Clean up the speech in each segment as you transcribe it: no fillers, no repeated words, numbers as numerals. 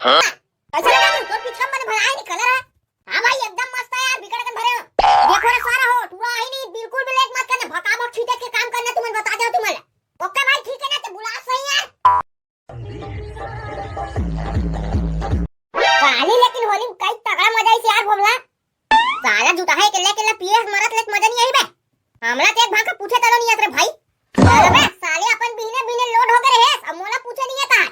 ऐसा लगा कि तो पीछे मन भरा है कलर है। हां भाई एकदम मस्त है यार, बिगड़ के भरे हो। देखो रे सारा हो तू आई नहीं, बिल्कुल भी लेट मत करना, भकाभक छीटे के काम करना, तुम्हें बता दो तुम्हें। ओके भाई ठीक है ना, तो बुला सही यार। काली लेकिन होली में कई तगड़ा मजा आई यार बोला। साला जूता है केला केला पिए मरत लेत मजा नहीं आई बे। हमला ते एक भाग पूछे तलो नहीं रे भाई। चलो बे साले अपन बिने बिने लोड हो गए है, अब मोला पूछे नहीं था।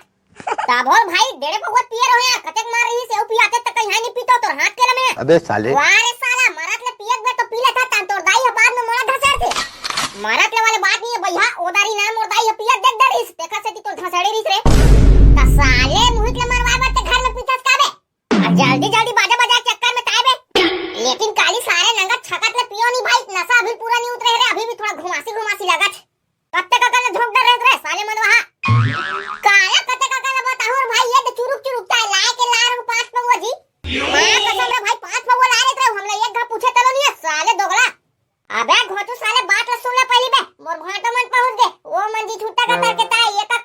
ताभोल भाई डेढ़े बहुत पिए रहो यार, कतेक मार रही से पिया आते तक कहीं नहीं पीतो तो हाथ केला में। अबे साले वाह रे साला, मरत ले पियक बे तो पी लेता ता, तोर दाई है बाद में मोला धसर थे। मरत ले वाले बात नहीं है भैया, ओदारी नाम और दाई है पियक देख डरिस देखा से तो धसड़ी रिस रे। ता साले मुहित ले मरवा बात घर में पीछस का बे, जल्दी जल्दी बाजा बजा चक्कर में ताए बे। लेकिन काली सारे नंगा छकत ले पियो नहीं भाई, नशा अभी पूरा नहीं उतरे रे, अभी भी थोड़ा घुमासी घुमासी लागत। कत्ते का कल झोंक डर रे साले मन वहां काला कत्ते का कल बताओ भाई, ये तो चुरुक चुरुकता है लाए के ला रहा 5 पगवा जी। मैं कसम रे भाई 5 पगवा ला रहे थे, हमला एक घा पूछे तलो नहीं है साले दोगला। अबे घोटू साले बात ला सुन ले पहली बे, मोर घाटो मन पहुंच गए ओ मंजी छुट्टा का तर के ता एक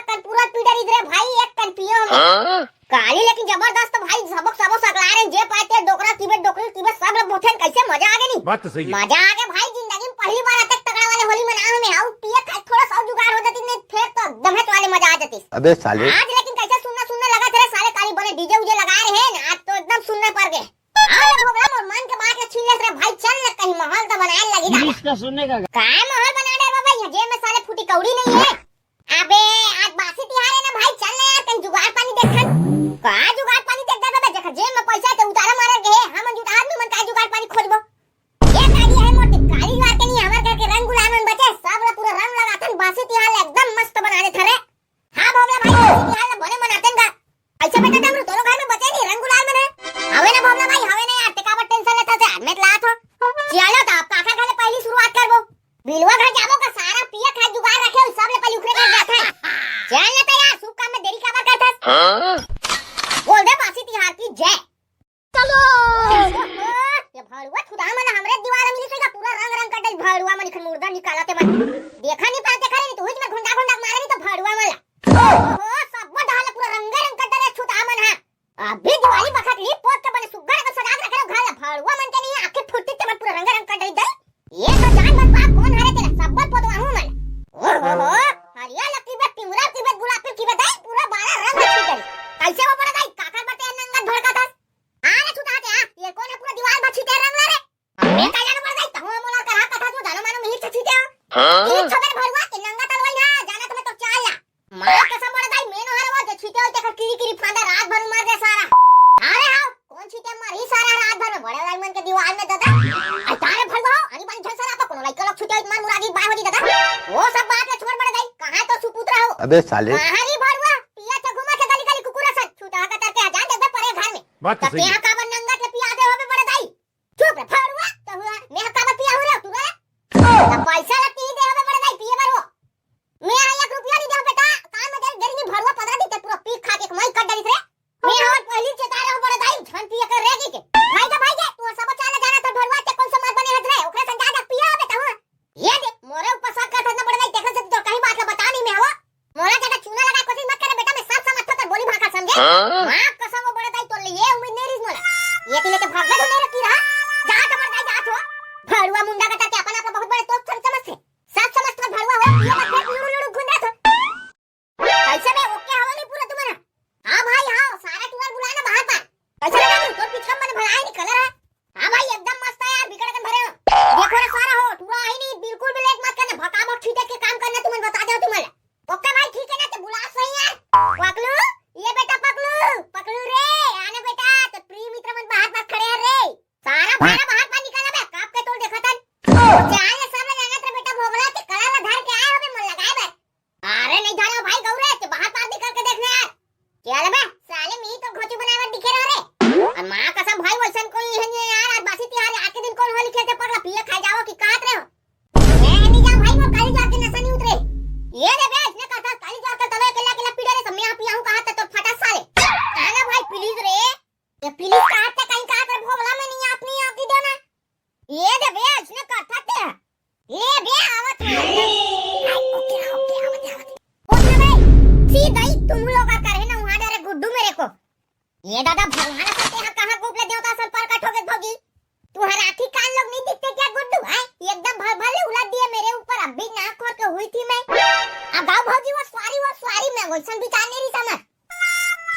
कल पूरा पीडर इधर भाई, एक कल पियो हम काली। लेकिन जबरदस्त भाई, सबक सकला रहे जे पाते डोकरा तिबे सब लोग बोथन, कैसे मजा आ गई नहीं। बात तो सही है, मजा आ गया भाई, जिंदगी में पहली बार अटक तगड़ा वाले होली मनाओ में आऊ पिए खाए थोड़ा सा जुगाड़ हो जाती, नहीं फिर तो दमहत वाले मजा आ जाती। अबे साले आज लेकिन कैसे सुनना लगा तेरे साले काली बने डीजे उजे लगा रहे हैं ना, आज तो एकदम सुनने पड़ गए। आओ भोगला मोर मन के बात छीन ले रे भाई, चल ना कहीं माहौल तो बनाए लगी ना। इसका सुनने का काय माहौल बना दे बाबा, ये जे में साले फूटी कौड़ी नहीं है। अबे आज बासी तिहार है ना भाई, चल ना यार कहीं जुगाड़ पानी देखन। का जुगाड़ पानी देख दे बाबा, जेखा जेब में पैसा तो उतारा मार गए हम जुट आदमी मन का जुगाड़ पानी खोजबो। ये गाड़ी है मोटी काली वार के नहीं, हमार घर के रंग गुलाल मन बचे सब ला पूरा रंग लगातन, बासी तिहार एकदम मस्त बना दे थरे। हां भोगला भाई बासी तिहार बने मनातन का ऐसा बेटा तमरो तोरो घर में बचे नहीं रंग गुलाल में है। हवे ना भोगला भाई हवे ना यार, टेकावर टेंशन लेता से आदमी लात हो। चलो तो आप काका खाले पहली शुरुआत करबो, बिलवा घर जाबो का सारा पिया खा जुगाड़ रखे सब ले पहले उखरे घर जाता है। चल ना तैयार शुभ काम में देरी काबर करथस। बोल दे बासी तिहार की जय। चलो ये भड़ुआ खुदा मन हमरे दीवार में लिखेगा पूरा रंग रंग कटल भड़ुआ मन के मुर्दा निकालते मन देखा नहीं पाते खरे तो हुज में घुंडा घुंडा मारे तो भड़ुआ मन ओहो सब ढाल पूरा रंग रंग कटल छुटा मन है। अभी दिवाली बखत ली पोत के बने सुग्घर के सजा के रखे घर भड़ुआ मन के नहीं आंखें फुटती ते पूरा रंग रंग कटल दे। ये तो जान मत बाप कौन हरे तेरा सब पोतवा हूं मन। ओहो हरिया लकी बे पिंगरा की बे गुलाब की बताई पूरा 12 रंग अच्छी करी कैसे वो पड़ा गई काकर बटे नंगा भड़का था। आरे छुटा ते ये कौन है पूरा दीवार पर छीटे रंग ला रे, मैं का जाने पड़ गई तो मोला करा कथा तो जानो मानो मिहिर छीटे ये छबे भड़वा के नंगा तलवाई ना जाना तुम्हें तो चाल ला मार कसम पड़ गई मेनो हरे वो जो छीटे होते का किरी फांदा रात भर मार दे सारा। अरे हां कौन छीटे मारी सारा रात भर में बड़े वाले मन के दीवार में दादा अरे तारे भड़वा अरे बन झसरा आपको कोन लाइक लोग छीटे मार मुरादी बाय हो जी दादा वो सब बात ले छोड़ पड़ गई कहां तो सुपुत्र हो। अबे साले हरी भड़वा पिया तो घुमा के गली गली कुकुरा सा छूटा का करके आ जा दे परे घर में बात तो सही है, का नंगा के पिया दे होबे बड़े दाई चुप रे भड़वा तो हुआ मैं का पिया हो रे तू रे अब पैसा लगती ही दे होबे बड़े दाई पिए बारो मैं 1 रुपया नहीं दे बेटा कान में देरी में भड़वा 15 दिन पूरा पीक खा के मई कट डरी रे मैं और पहली चेता रहा बड़े दाई झन पिया कर रेगी के भाई जा तू सब चाला जाना तो भड़वा ते कौन सा मत बने हत रे ओकरे संगा जा पिया बेटा हो ये दे मोरे ऊपर साथ का था बड़े दाई देखन से तो कहीं बात बता नहीं मैं हो मोरा जगह चूना लगा कोशिश मत करे बेटा, मैं सब समझ कर बोली भाषा समझे मां कसम वो बड़े दाई तो ले ये उम्मीद नहीं रिस मोला ये तिले के भाग में नहीं रखी रहा जा तो बड़े दाई जा तो भड़ुआ मुंडा कटा के अपन आप बहुत बड़े तो समझ सब समझ कर भड़ुआ हो ये मत लुड़ू लुड़ू घुंडा था कैसे में ओके हवा नहीं पूरा तुम्हारा। हां भाई हां सारा टूर बुलाना बाहर पर कैसे लगा तो पीछे मन भरा है कलर है। हां भाई एकदम मस्त है यार, बिगड़ के भरे हो देखो रे सारा हो तू आई नहीं, बिल्कुल भी लेट मत करना, भकाभक छीटे के काम करना, तुम्हें बता दो तुम्हें। ओके भाई ठीक है ना, तो बुला सही यार पकलू ये बेटा पकलू रे आने बेटा तो प्रिय मित्र मन बाहर पर खड़े हैं रे सारा बाहर निकाला बे काप के तोड़ देखा था ये दादा भगवान से तेहा कहां गोपले देवता सर पर कटोगे भोगी। तुम्हारा आंखी कान लोग नहीं दिखते क्या गुड्डू है? एकदम भर भले उलट दिए मेरे ऊपर। अभी नाक खोल के हुई थी मैं। अब गाँव भोगी वो स्वारी मैं वैसन विचार नहीं रही समझ।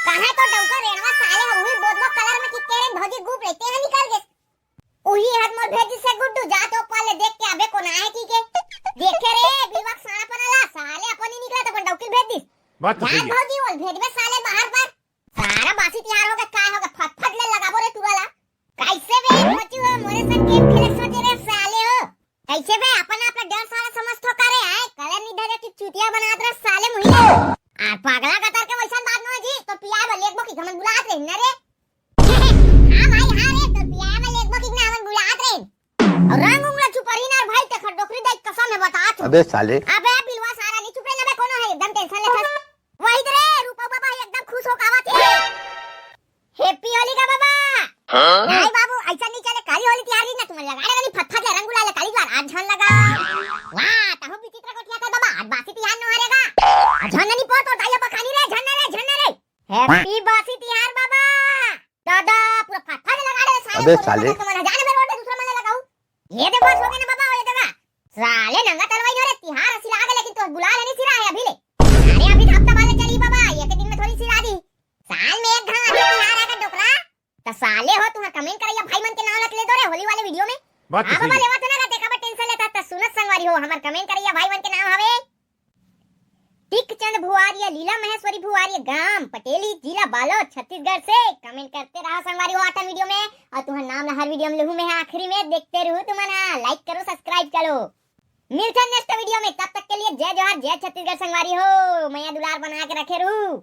कहां तो डौका रेणवा साले हुई बोदबो कलर में कितने रे भोगी गुप लेते हैं निकल गए। उही हाथ मोर भेजी से गुड्डू जा तो पहले देख के अबे कोना है की के देखे रे बिलवा सारा पनाला साले अपन ही निकला तो अपन डौकी भेज दी। बात तो सही है। भोगी वो भेज में साले बाहर पर सारा बासी तैयार होगा काय होगा फटफट ले लगाबो रे तुवाला। कैसे बे पहुंची हो मोरे संग गेम खेले सोचे रे साले हो। कैसे बे अपन अपना डर सारा समझ तो करे है कलर नहीं धरे की चुतिया बनात रे साले मुही। आ पागला कतर के वैसा बात न जी तो पिया बे लेगबो की हमन बुलात रे न रे। हां भाई हां रे तो पिया बे लेगबो की ना हमन बुलात रे। और रंग उंगला चुपरी ना भाई ते खडोकरी देख कसम है बता तू। अबे साले अबे बिलवा सारा नहीं चुपरे ना बे कोनो है एकदम टेंशन ले था। वही रे रूपा बाबा एकदम खुश हो कावत है। हैप्पी होली का बाबा। नहीं बाबू ऐसा नहीं चले काली होली तिहार ना तुम लगा रे गली फटफट ले रंग गुलाल काली बार आज झन लगा। वाह ताहु विचित्र को किया था बाबा आज बासी तिहार न हारेगा। झन नहीं पोतो ताया पखानी रे झन रे। हैप्पी बासी तिहार बाबा। दादा पूरा फटफट लगा रे साले। अबे साले जाने में रोड दूसरा मन लगाऊ। ये दे बस हो गया ना बाबा ये जगह। साले नंगा तलवाई रे तिहार असली आ गए लेकिन तो बुला लेनी सिरा है अभी ले। अरे अभी हफ्ता बाद चली बाबा एक दिन में थोड़ी सी रादी साल में एक घाट तिहार आएगा डोकरा तो साले हो तुम्हारा कमेंट करिए भाई मन के नाम रख ले दो रे होली वाले वीडियो में। बात तो बाबा सही है। लेवा तो ना रहते का टेंशन लेता त सुनत संगवारी हो हमार कमेंट करिए भाई मन के नाम हवे टिकचंद भुआरिया लीला महेश्वरी भुआरिया गांव पटेली जिला बालोद छत्तीसगढ़ से कमेंट करते रहो संगवारी हो आठन वीडियो में और तुम्हारा नाम ना हर वीडियो में लिखूं मैं आखिरी में देखते रहो तुम्हारा लाइक करो सब्सक्राइब करो। मिलते हैं नेक्स्ट वीडियो में तब तक के लिए जय जोहार जय छत्तीसगढ़ संगवारी हो मैया दुलार बना के रखे रहूं।